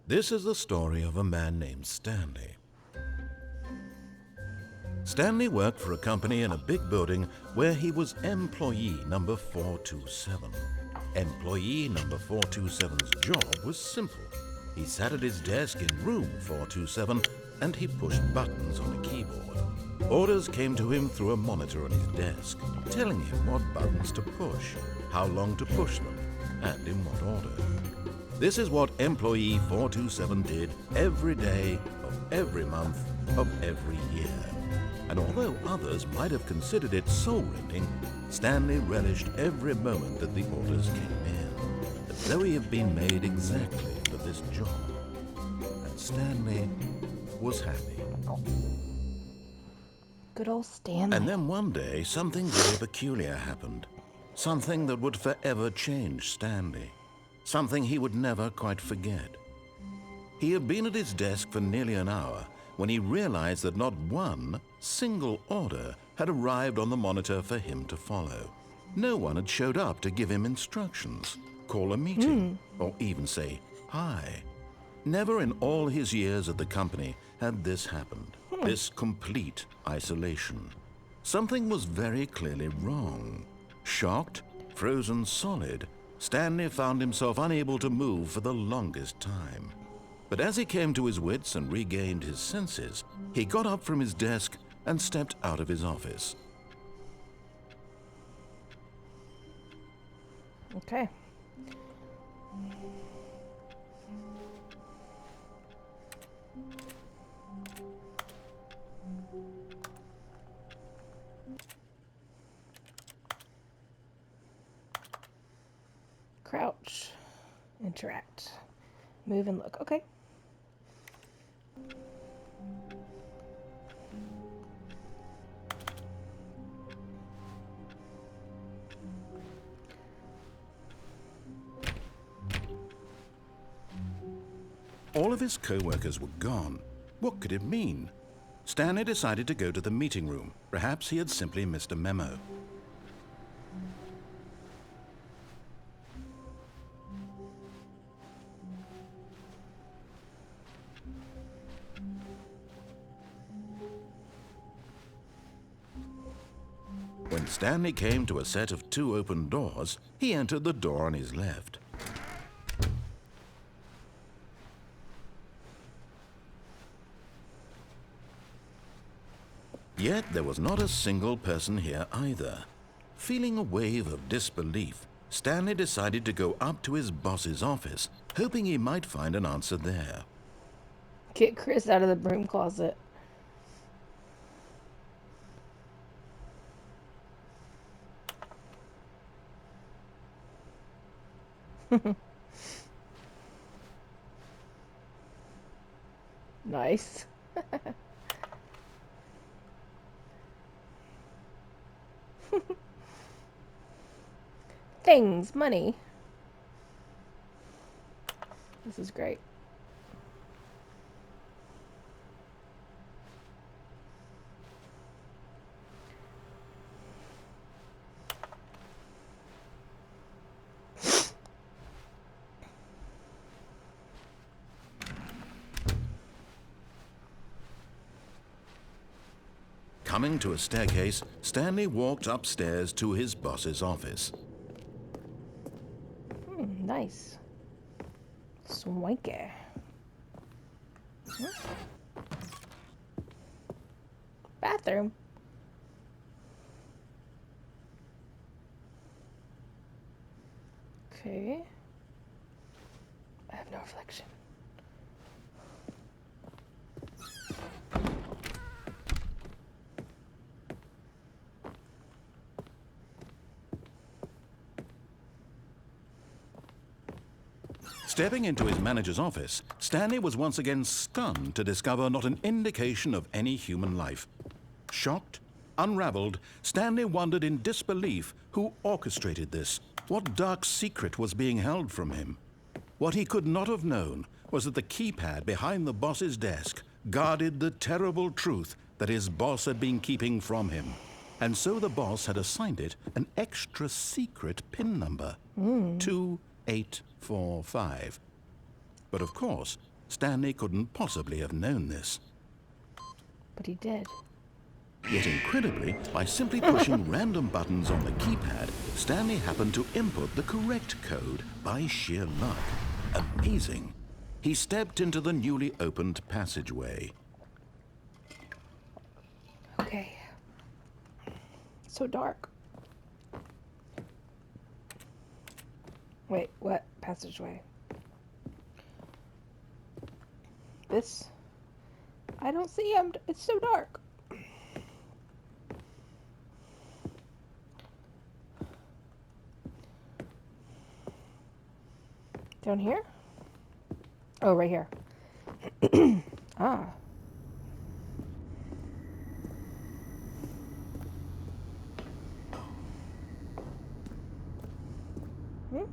This is the story of a man named Stanley. Stanley worked for a company in a big building where he was employee number 427. Employee number 427's job was simple. He sat at his desk in room 427 and he pushed buttons on a keyboard. Orders came to him through a monitor on his desk, telling him what buttons to push, how long to push them, and in what order. This is what employee 427 did every day of every month of every year. And although others might have considered it soul-rending, Stanley relished every moment that the orders came in, as though he had been made exactly for this job. And Stanley was happy. Good old Stanley. And then one day, something very peculiar happened. Something that would forever change Stanley. Something he would never quite forget. He had been at his desk for nearly an hour when he realized that not one single order had arrived on the monitor for him to follow. No one had showed up to give him instructions, call a meeting, or even say hi. Never in all his years at the company had this happened, this complete isolation. Something was very clearly wrong. Shocked, frozen solid, Stanley found himself unable to move for the longest time. But as he came to his wits and regained his senses, he got up from his desk and stepped out of his office. Okay. Crouch. Interact. Move and look. Okay. All of his co-workers were gone. What could it mean? Stanley decided to go to the meeting room. Perhaps he had simply missed a memo. When Stanley came to a set of 2 open doors, he entered the door on his left. Yet there was not a single person here either. Feeling a wave of disbelief, Stanley decided to go up to his boss's office, hoping he might find an answer there. Get Chris out of the broom closet. Nice. Things, money. This is great. Coming to a staircase, Stanley walked upstairs to his boss's office. Nice. Swanky. Bathroom. Okay. I have no reflection. Stepping into his manager's office, Stanley was once again stunned to discover not an indication of any human life. Shocked, unraveled, Stanley wondered in disbelief who orchestrated this, what dark secret was being held from him. What he could not have known was that the keypad behind the boss's desk guarded the terrible truth that his boss had been keeping from him. And so the boss had assigned it an extra secret PIN number, 2845. But of course, Stanley couldn't possibly have known this. But he did. Yet incredibly, by simply pushing random buttons on the keypad, Stanley happened to input the correct code by sheer luck. Amazing. He stepped into the newly opened passageway. Okay. So dark. Wait, what? Passageway. This? I don't see him. It's so dark. Down here? Oh, right here. Ah. Hmm?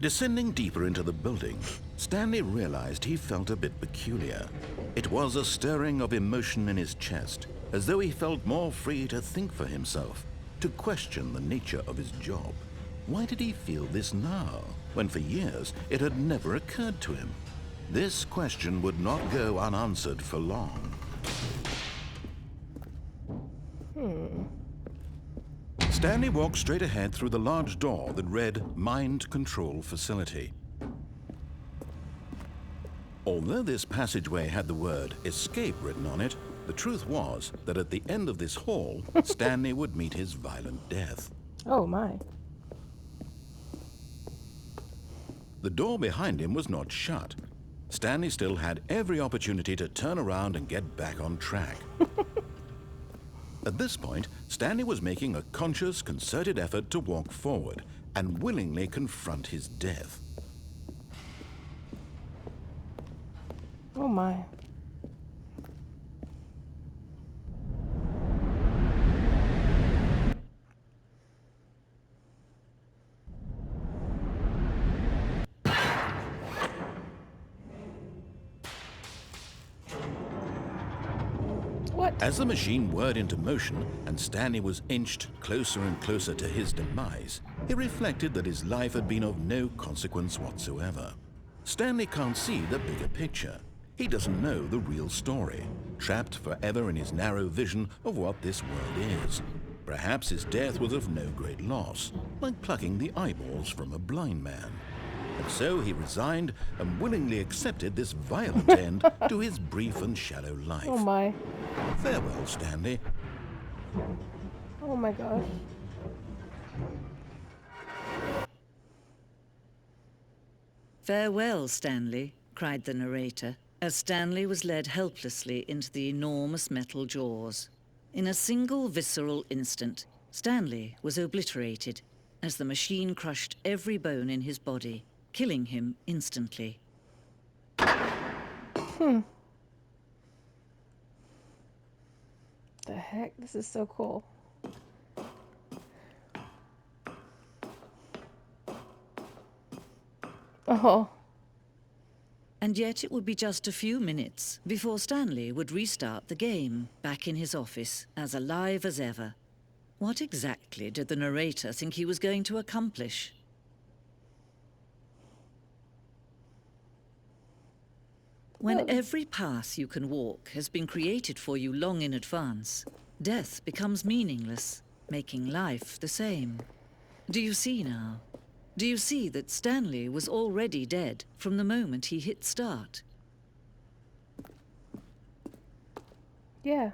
Descending deeper into the building, Stanley realized he felt a bit peculiar. It was a stirring of emotion in his chest, as though he felt more free to think for himself, to question the nature of his job. Why did he feel this now, when for years it had never occurred to him? This question would not go unanswered for long. Stanley walked straight ahead through the large door that read Mind Control Facility. Although this passageway had the word escape written on it, the truth was that at the end of this hall, Stanley would meet his violent death. Oh, my. The door behind him was not shut. Stanley still had every opportunity to turn around and get back on track. At this point, Stanley was making a conscious, concerted effort to walk forward and willingly confront his death. Oh, my. What? As the machine whirred into motion and Stanley was inched closer and closer to his demise, he reflected that his life had been of no consequence whatsoever. Stanley can't see the bigger picture. He doesn't know the real story, trapped forever in his narrow vision of what this world is. Perhaps his death was of no great loss, like plucking the eyeballs from a blind man. And so he resigned and willingly accepted this violent end to his brief and shallow life. Oh, my. Farewell, Stanley. Oh, my gosh. "Farewell, Stanley," cried the narrator, as Stanley was led helplessly into the enormous metal jaws. In a single visceral instant, Stanley was obliterated as the machine crushed every bone in his body, killing him instantly. The heck? This is so cool. Oh. And yet it would be just a few minutes before Stanley would restart the game, back in his office, as alive as ever. What exactly did the narrator think he was going to accomplish? When every path you can walk has been created for you long in advance, death becomes meaningless, making life the same. Do you see now? Do you see that Stanley was already dead from the moment he hit start? Yeah.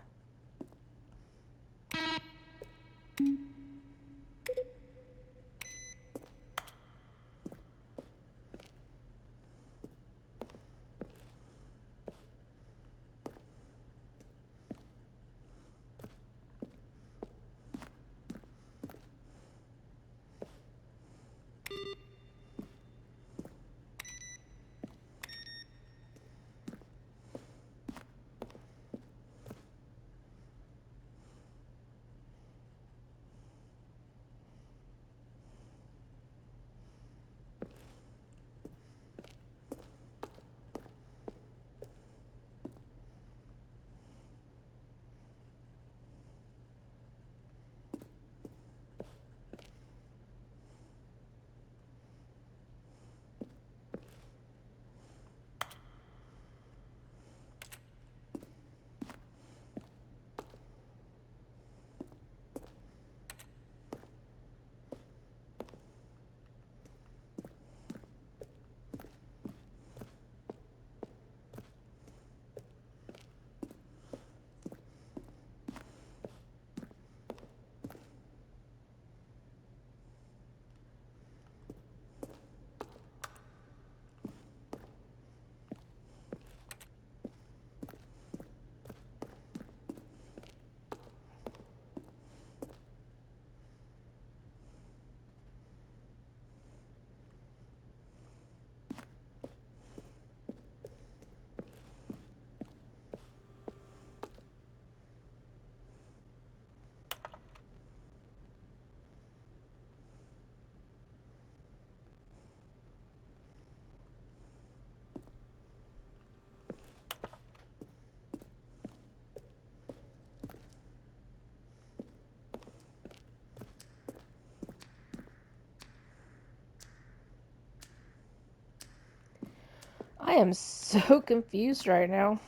I am so confused right now.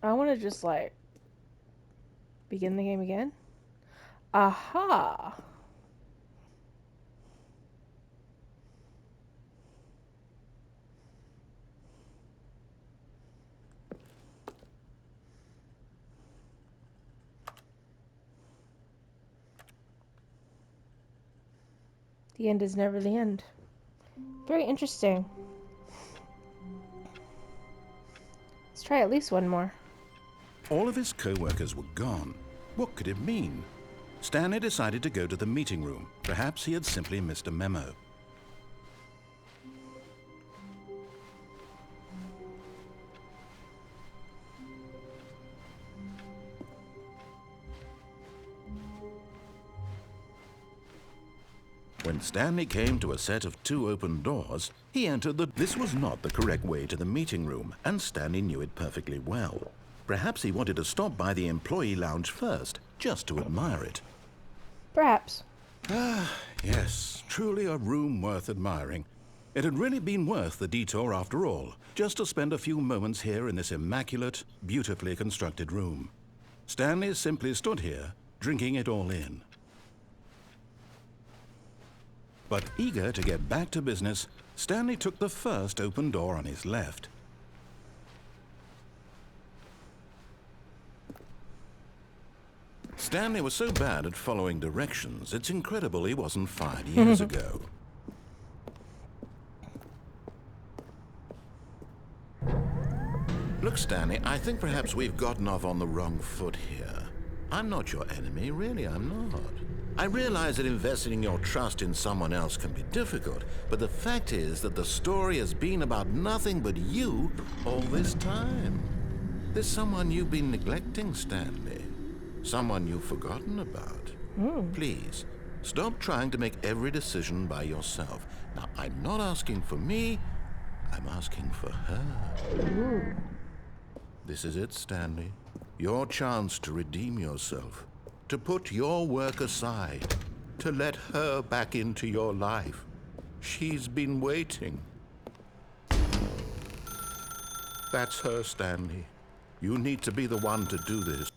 I want to just like begin the game again. Aha! The end is never the end. Very interesting. Let's try at least one more. All of his co-workers were gone. What could it mean? Stanley decided to go to the meeting room. Perhaps he had simply missed a memo. When Stanley came to a set of 2 open doors, he entered This was not the correct way to the meeting room, and Stanley knew it perfectly well. Perhaps he wanted to stop by the employee lounge first, just to admire it. Perhaps. Yes, truly a room worth admiring. It had really been worth the detour after all, just to spend a few moments here in this immaculate, beautifully constructed room. Stanley simply stood here, drinking it all in. But eager to get back to business, Stanley took the first open door on his left. Stanley was so bad at following directions, it's incredible he wasn't fired years ago. Look, Stanley, I think perhaps we've gotten off on the wrong foot here. I'm not your enemy, really, I'm not. I realize that investing your trust in someone else can be difficult, but the fact is that the story has been about nothing but you all this time. There's someone you've been neglecting, Stanley. Someone you've forgotten about. Please, stop trying to make every decision by yourself. Now, I'm not asking for me, I'm asking for her. This is it, Stanley. Your chance to redeem yourself. To put your work aside, to let her back into your life. She's been waiting. That's her, Stanley. You need to be the one to do this.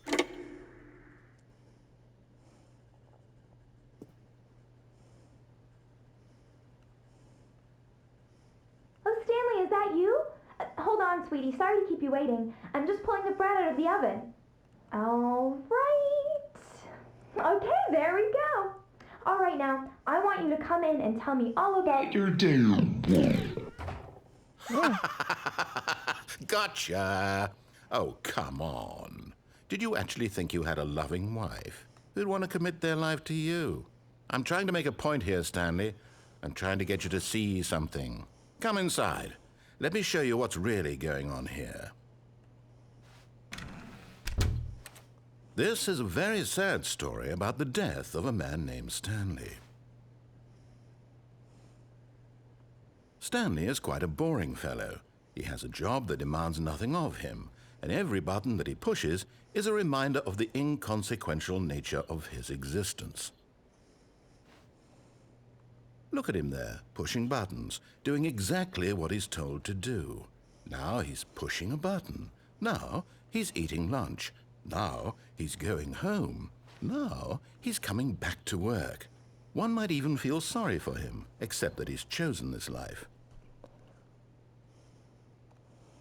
Oh, Stanley, is that you? Hold on, sweetie. Sorry to keep you waiting. I'm just pulling the bread out of the oven. All right. Okay, there we go. All right, now, I want you to come in and tell me all about your day. Gotcha! Oh, come on. Did you actually think you had a loving wife who'd want to commit their life to you? I'm trying to make a point here, Stanley. I'm trying to get you to see something. Come inside. Let me show you what's really going on here. This is a very sad story about the death of a man named Stanley. Stanley is quite a boring fellow. He has a job that demands nothing of him, and every button that he pushes is a reminder of the inconsequential nature of his existence. Look at him there, pushing buttons, doing exactly what he's told to do. Now he's pushing a button. Now he's eating lunch. Now he's going home. Now he's coming back to work. One might even feel sorry for him, except that he's chosen this life.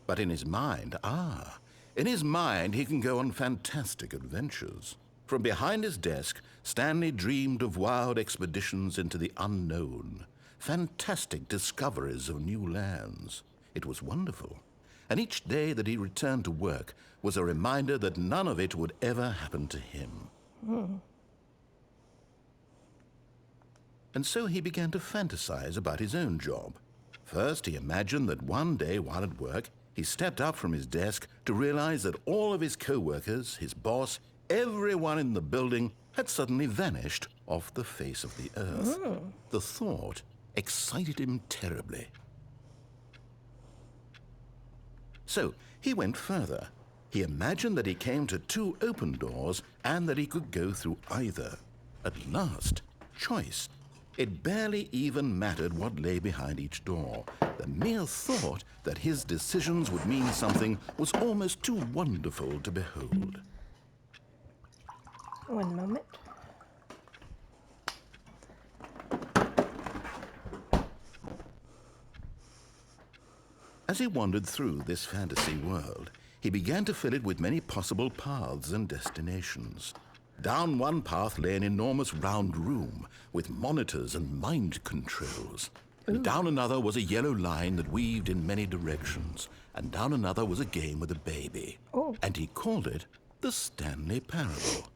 But in his mind, he can go on fantastic adventures. From behind his desk, Stanley dreamed of wild expeditions into the unknown, fantastic discoveries of new lands. It was wonderful. And each day that he returned to work was a reminder that none of it would ever happen to him. And so he began to fantasize about his own job. First, he imagined that one day while at work, he stepped up from his desk to realize that all of his co-workers, his boss, everyone in the building had suddenly vanished off the face of the earth. The thought excited him terribly. So he went further. He imagined that he came to 2 open doors and that he could go through either. At last, choice. It barely even mattered what lay behind each door. The mere thought that his decisions would mean something was almost too wonderful to behold. One moment. As he wandered through this fantasy world, he began to fill it with many possible paths and destinations. Down one path lay an enormous round room with monitors and mind controls. And down another was a yellow line that weaved in many directions. And down another was a game with a baby. Oh. And he called it the Stanley Parable.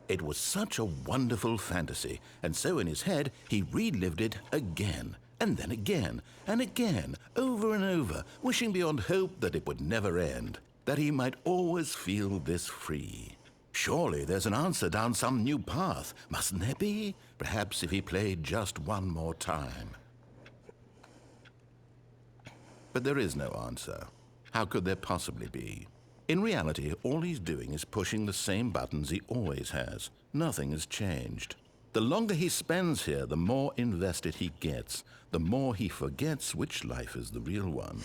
It was such a wonderful fantasy, and so in his head he relived it again, and then again, and again, over and over, wishing beyond hope that it would never end, that he might always feel this free. Surely there's an answer down some new path, mustn't there be? Perhaps if he played just one more time. But there is no answer. How could there possibly be? In reality, all he's doing is pushing the same buttons he always has. Nothing has changed. The longer he spends here, the more invested he gets, the more he forgets which life is the real one.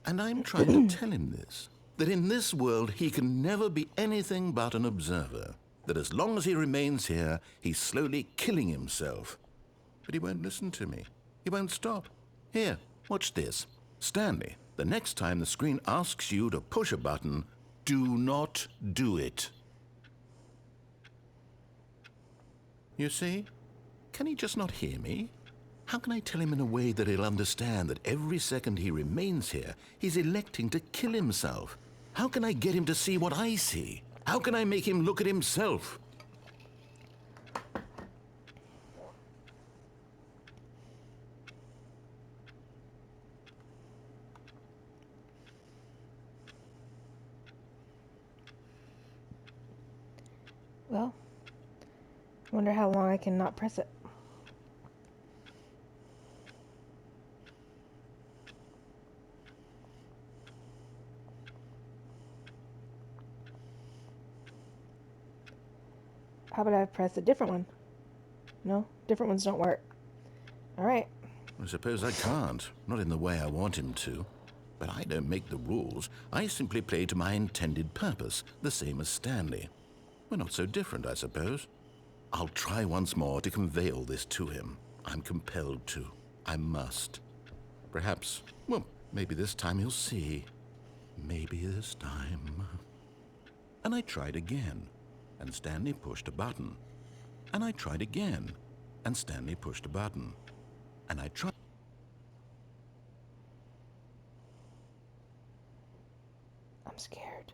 And I'm trying to tell him this, that in this world he can never be anything but an observer, that as long as he remains here, he's slowly killing himself. But he won't listen to me. He won't stop. Here, watch this. Stanley, the next time the screen asks you to push a button, do not do it. You see? Can he just not hear me? How can I tell him in a way that he'll understand that every second he remains here, he's electing to kill himself? How can I get him to see what I see? How can I make him look at himself? Well, I wonder how long I can not press it. How about I press a different one? No, different ones don't work. All right. I suppose I can't, not in the way I want him to. But I don't make the rules. I simply play to my intended purpose, the same as Stanley. We're not so different, I suppose. I'll try once more to convey all this to him. I'm compelled to. I must. Perhaps, well, maybe this time he'll see. Maybe this time. And I tried again, and Stanley pushed a button. And I tried again, and Stanley pushed a button. And I tried. I'm scared.